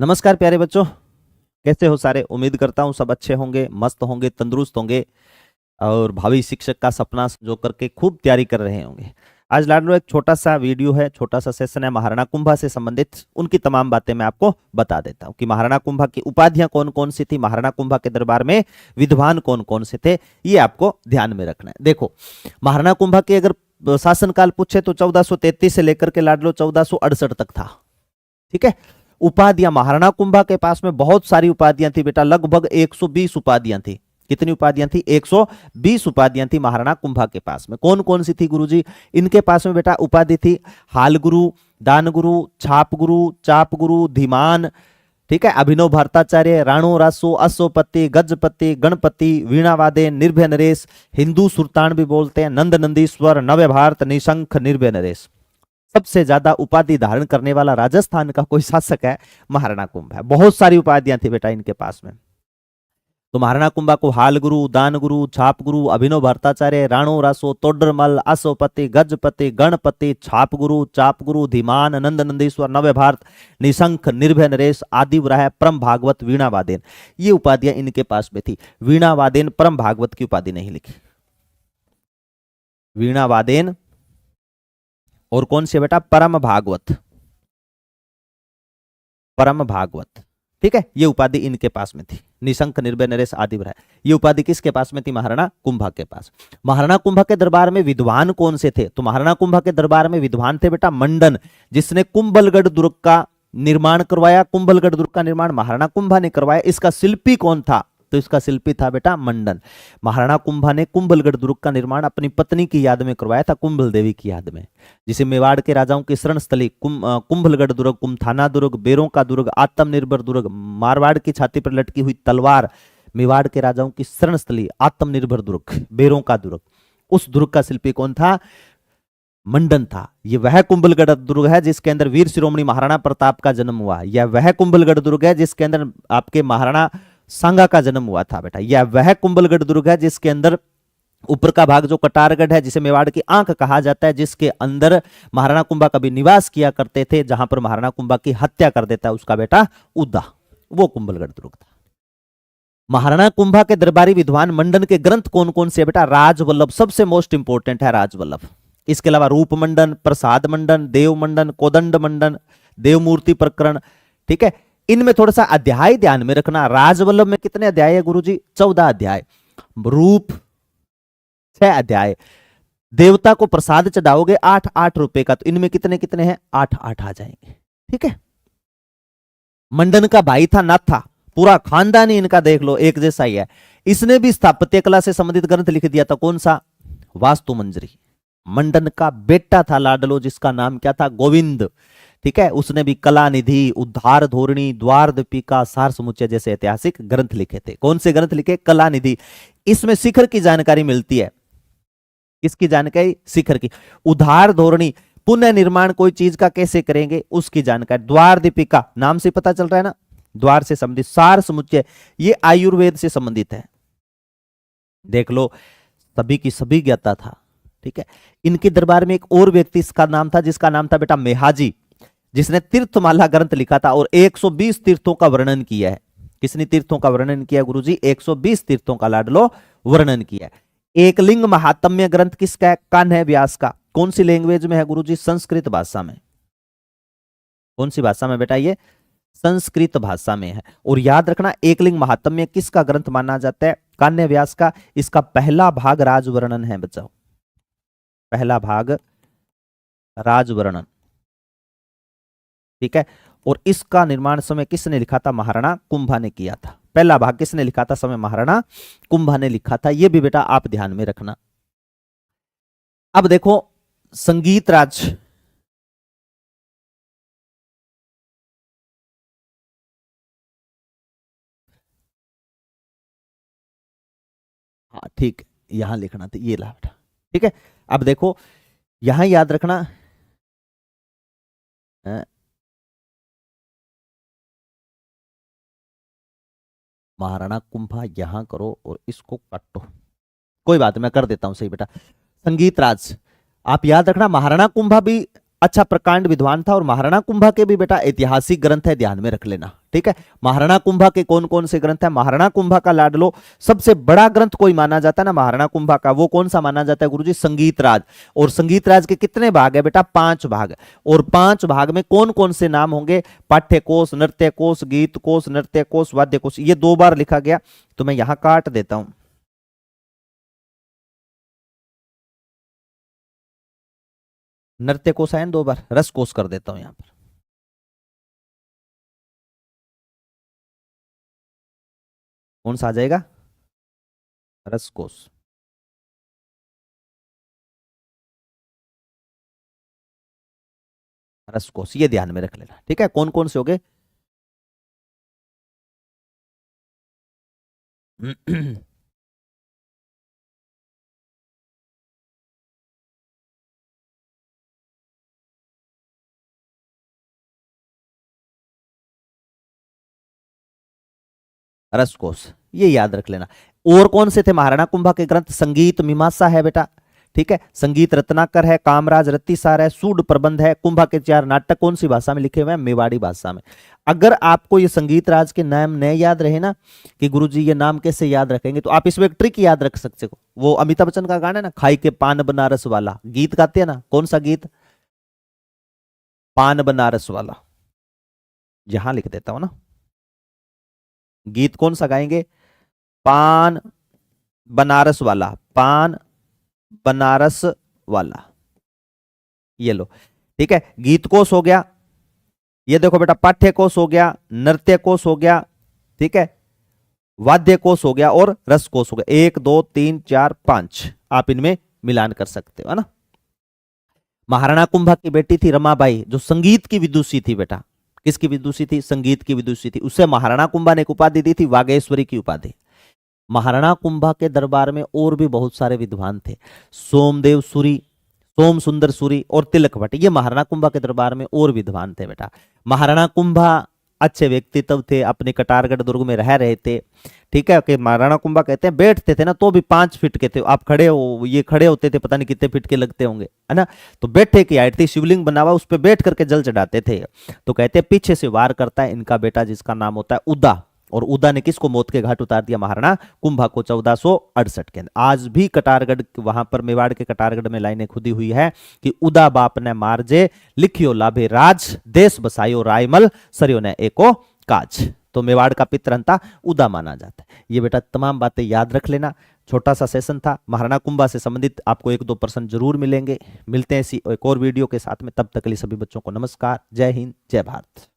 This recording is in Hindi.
नमस्कार प्यारे बच्चों, कैसे हो सारे। उम्मीद करता हूँ सब अच्छे होंगे, मस्त होंगे, तंदुरुस्त होंगे और भावी शिक्षक का सपना जो करके खूब तैयारी कर रहे होंगे। आज लाडलो एक छोटा सा वीडियो है, छोटा सा सेशन है महाराणा कुंभा से संबंधित। उनकी तमाम बातें मैं आपको बता देता हूँ कि महाराणा कुंभा की उपाधियां कौन कौन सी थी, महाराणा कुंभा के दरबार में विद्वान कौन कौन से थे, ये आपको ध्यान में रखना है। देखो, महाराणा कुंभा के अगर शासनकाल पूछे तो 1433 से लेकर के लाडलो 1468 तक था। ठीक है। उपाधियां, महाराणा कुंभा के पास में बहुत सारी उपाधियां थी बेटा, लगभग 120 उपाधियां थी। कितनी उपाधियां थी? 120 उपाधियां थी महाराणा कुंभा के पास में। कौन कौन सी थी गुरुजी? इनके पास में बेटा उपाधि थी हाल गुरु, दान गुरु, छाप गुरु, चाप गुरु, धीमान, ठीक है, अभिनव भारताचार्य, राणो रासो, अश्वपति, गजपति, गणपति, वीणावादे, निर्भय नरेश, हिंदू सुल्तान भी बोलते हैं, नंद नंदीश्वर, नव्य भारत, निशंख, निर्भय नरेश। सबसे ज्यादा उपाधि धारण करने वाला राजस्थान का कोई शासक है? महाराणा कुंभा है। बहुत सारी उपाधियां थी बेटा इनके पास में। तो महाराणा कुंभा को हाल गुरु, दान गुरु, छाप गुरु, अभिनव भट्टाचार्य, राणो रासो, तोडरमल, अश्वपति, गजपति, गणपति, छाप गुरु, चाप गुरु, धीमान, नंद नंदीश्वर, नव्य भारत, निशंख, निर्भय नरेश, आदिवराय, परम भागवत, वीणा वादेन, ये उपाधियां इनके पास में थी। वीणा वादेन परम भागवत की उपाधि नहीं लिखी। वीणा वादेन और कौन से बेटा? परम भागवत, परम भागवत, ठीक है, ये उपाधि इनके पास में थी। निशंक, निर्भय नरेश, आदिवराय, ये उपाधि किसके पास में थी? महाराणा कुंभा के पास। महाराणा कुंभा के दरबार में विद्वान कौन से थे? तो महाराणा कुंभा के दरबार में विद्वान थे बेटा मंडन, जिसने कुंभलगढ़ दुर्ग का निर्माण करवाया। कुंभलगढ़ दुर्ग का निर्माण महाराणा कुंभा ने करवाया। इसका शिल्पी कौन था? तो इसका शिल्पी था बेटा मंडन। महाराणा कुंभा ने कुंभलगढ़ दुर्ग का निर्माण अपनी पत्नी की याद में करवाया था, कुंभल देवी की याद में, जिसे मेवाड़ के राजाओं की शरण स्थली कुंभलगढ़ दुर्ग, कुमथाना दुर्ग, बेरों का दुर्ग, आत्मनिर्भर दुर्ग, मारवाड़ की छाती पर लटकी हुई तलवार, मेवाड़ के राजाओं की शरण स्थली आत्मनिर्भर दुर्ग, बेरों का दुर्ग, उस दुर्ग का शिल्पी कौन था? मंडन था। यह वह कुंभलगढ़ दुर्ग है जिसके अंदर वीर शिरोमणि महाराणा प्रताप का जन्म हुआ। यह वह कुंभलगढ़ दुर्ग है जिसके अंदर आपके महाराणा सांगा का जन्म हुआ था बेटा। यह वह कुंभलगढ़ दुर्ग है जिसके अंदर ऊपर का भाग जो कटारगढ़ है, जिसे मेवाड़ की आंख कहा जाता है, जिसके अंदर महाराणा कुंभा कभी निवास किया करते थे, जहां पर महाराणा कुंभा की हत्या कर देता है उसका बेटा उद्दा, वो कुंभलगढ़ दुर्ग था। महाराणा कुंभा के दरबारी विद्वान मंडन के ग्रंथ कौन कौन से? बेटा राजवल्लभ सबसे मोस्ट इंपोर्टेंट है, राजवल्लभ। इसके अलावा रूप मंडन, प्रसाद मंडन, देव मंडन, कोदंड मंडन, देवमूर्ति प्रकरण, ठीक है। इनमें थोड़ा सा अध्याय ध्यान में रखना। राजवल्लभ में कितने अध्याय है गुरुजी? 14 अध्याय। रूप 6 अध्याय। देवता को प्रसाद चढ़ाओगे 8-8 रुपए का, तो इनमें कितने कितने हैं? 8-8 आ जाएंगे, ठीक है। मंडन का भाई था नाथा, पूरा खानदान ही इनका देख लो एक जैसा ही है। इसने भी स्थापत्य कला से संबंधित ग्रंथ लिख दिया था। कौन सा? वास्तु मंजरी। मंडन का बेटा था लाडलो, जिसका नाम क्या था? गोविंद, ठीक है। उसने भी कला निधि, उद्धार धोरणी, द्वार दीपिका, सार समुच्चय जैसे ऐतिहासिक ग्रंथ लिखे थे। कौन से ग्रंथ लिखे? कला निधि। इसमें शिखर की जानकारी मिलती है। किसकी जानकारी? शिखर की। उद्धार धोरणी, पुनः निर्माण कोई चीज का कैसे करेंगे उसकी जानकारी। द्वार दीपिका, नाम से पता चल रहा है ना, द्वार से संबंधित। सार समुच्चय, ये आयुर्वेद से संबंधित है। देख लो, सभी की सभी ज्ञाता था, ठीक है। इनके दरबार में एक और व्यक्ति इसका नाम था, जिसका नाम था बेटा मेहाजी, जिसने तीर्थमाला ग्रंथ लिखा था और 120 तीर्थों का वर्णन किया है। किसने तीर्थों का वर्णन किया गुरुजी? 120 तीर्थों का लाडलो वर्णन किया है। एकलिंग महात्म्य ग्रंथ किसका है? कान्ह व्यास का। कौन सी लैंग्वेज में है गुरुजी? संस्कृत भाषा में। कौन सी भाषा में बेटा? ये संस्कृत भाषा में है। और याद रखना, एकलिंग महात्म्य किसका ग्रंथ माना जाता है? कान्ह व्यास का। इसका पहला भाग राजवर्णन है बच्चों, पहला भाग राजवर्णन, ठीक है। और इसका निर्माण समय किसने लिखा था? महाराणा कुंभा ने किया था। पहला भाग किसने लिखा था? समय महाराणा कुंभा ने लिखा था। यह भी बेटा आप ध्यान में रखना। अब देखो संगीत राज, हाँ ठीक, यहां लिखना था, ये ला बेटा, ठीक है। अब देखो यहां याद रखना, महाराणा कुंभा यहां करो और इसको काटो, कोई बात मैं कर देता हूं, सही बेटा। संगीत राज आप याद रखना, महाराणा कुंभा भी अच्छा प्रकांड विद्वान था। और महाराणा कुंभा के भी बेटा ऐतिहासिक ग्रंथ है, ध्यान में रख लेना, ठीक है। महाराणा कुंभा के कौन कौन से ग्रंथ है? महाराणा कुंभा का लाडलो सबसे बड़ा ग्रंथ कोई माना जाता है ना महाराणा कुंभा का, वो कौन सा माना जाता है गुरुजी? संगीत राज। और संगीत राज के कितने भाग है बेटा? 5 भाग। और 5 भाग में कौन कौन से नाम होंगे? पाठ्य कोश, नृत्य कोश, गीत कोश, नृत्य कोश, वाद्य कोश। ये 2 बार लिखा गया, तो मैं यहां काट देता हूं। नृत्य कोश आए 2 बार, रस कोश कर देता हूं यहां पर। कौन सा आ जाएगा? रस कोश। रस कोश, ये ध्यान में रख लेना, ठीक है। कौन कौन से हो गए? रस कोश, ये याद रख लेना। और कौन से थे महाराणा कुंभा के ग्रंथ? संगीत मीमांसा है बेटा, ठीक है। संगीत रत्नाकर है, कामराज रत्तीसार है, सूड प्रबंध है। कुंभा के 4 नाटक कौन सी भाषा में लिखे हुए हैं? मेवाड़ी भाषा में। अगर आपको ये संगीत राज के नाम नहीं याद रहे ना कि गुरुजी ये नाम कैसे याद रखेंगे, तो आप इसमें एक ट्रिक याद रख सकते हो। वो अमिताभ बच्चन का गाना है ना, खाई के पान बनारस वाला, गीत गाते हैं ना, कौन सा गीत? पान बनारस वाला। यहां लिख देता हूं ना, गीत कौन सा गाएंगे? पान बनारस वाला, पान बनारस वाला। ये लो, ठीक है। गीत कोश हो गया, ये देखो बेटा, पाठ्य कोश हो गया, नृत्य कोश हो गया, ठीक है, वाद्य कोश हो गया, और रस कोश हो गया। 1 2 3 4 5 आप इनमें मिलान कर सकते हो, है ना। महाराणा कुंभा की बेटी थी रमाबाई, जो संगीत की विदुषी थी बेटा। किसकी विदुषी थी? संगीत की विदुषी थी। उसे महाराणा कुंभा ने एक उपाधि दी थी, वागेश्वरी की उपाधि। महाराणा कुंभा के दरबार में और भी बहुत सारे विद्वान थे, सोमदेव सूरी, सोम सुंदर सूरी और तिलक भट्ट। ये महाराणा कुंभा के दरबार में और विद्वान थे बेटा। महाराणा कुंभा अच्छे व्यक्तित्व थे, अपने कटारगढ़ दुर्ग में रह रहे थे, ठीक है। कि महाराणा कुंभा कहते हैं बैठते थे ना तो भी 5 फीट के थे। आप खड़े हो, ये खड़े होते थे, पता नहीं कितने फीट के लगते होंगे, है ना। तो बैठे की हाइट थी, शिवलिंग बना हुआ, उस पर बैठ करके जल चढ़ाते थे। तो कहते हैं पीछे से वार करता है इनका बेटा, जिसका नाम होता है उदा। और उदा ने किसको मौत के घाट उतार दिया? महाराणा कुंभा को 1468 के अंदर। आज भी कटारगढ़ वहां पर मेवाड़ के कटारगढ़ में लाइनें खुदी हुई है कि उदा बाप ने मारजे, लिखियो लाभे राज, देश बसायो रायमल, सरियो ने एको काज। तो मेवाड़ का पितरहंता उदा माना जाता है। ये बेटा तमाम बातें याद रख लेना। छोटा सा सेशन था, महाराणा कुंभा से संबंधित आपको 1-2 प्रश्न जरूर मिलेंगे। मिलते हैं इसी एक और वीडियो के साथ में, तब तक के लिए सभी बच्चों को नमस्कार, जय हिंद, जय भारत।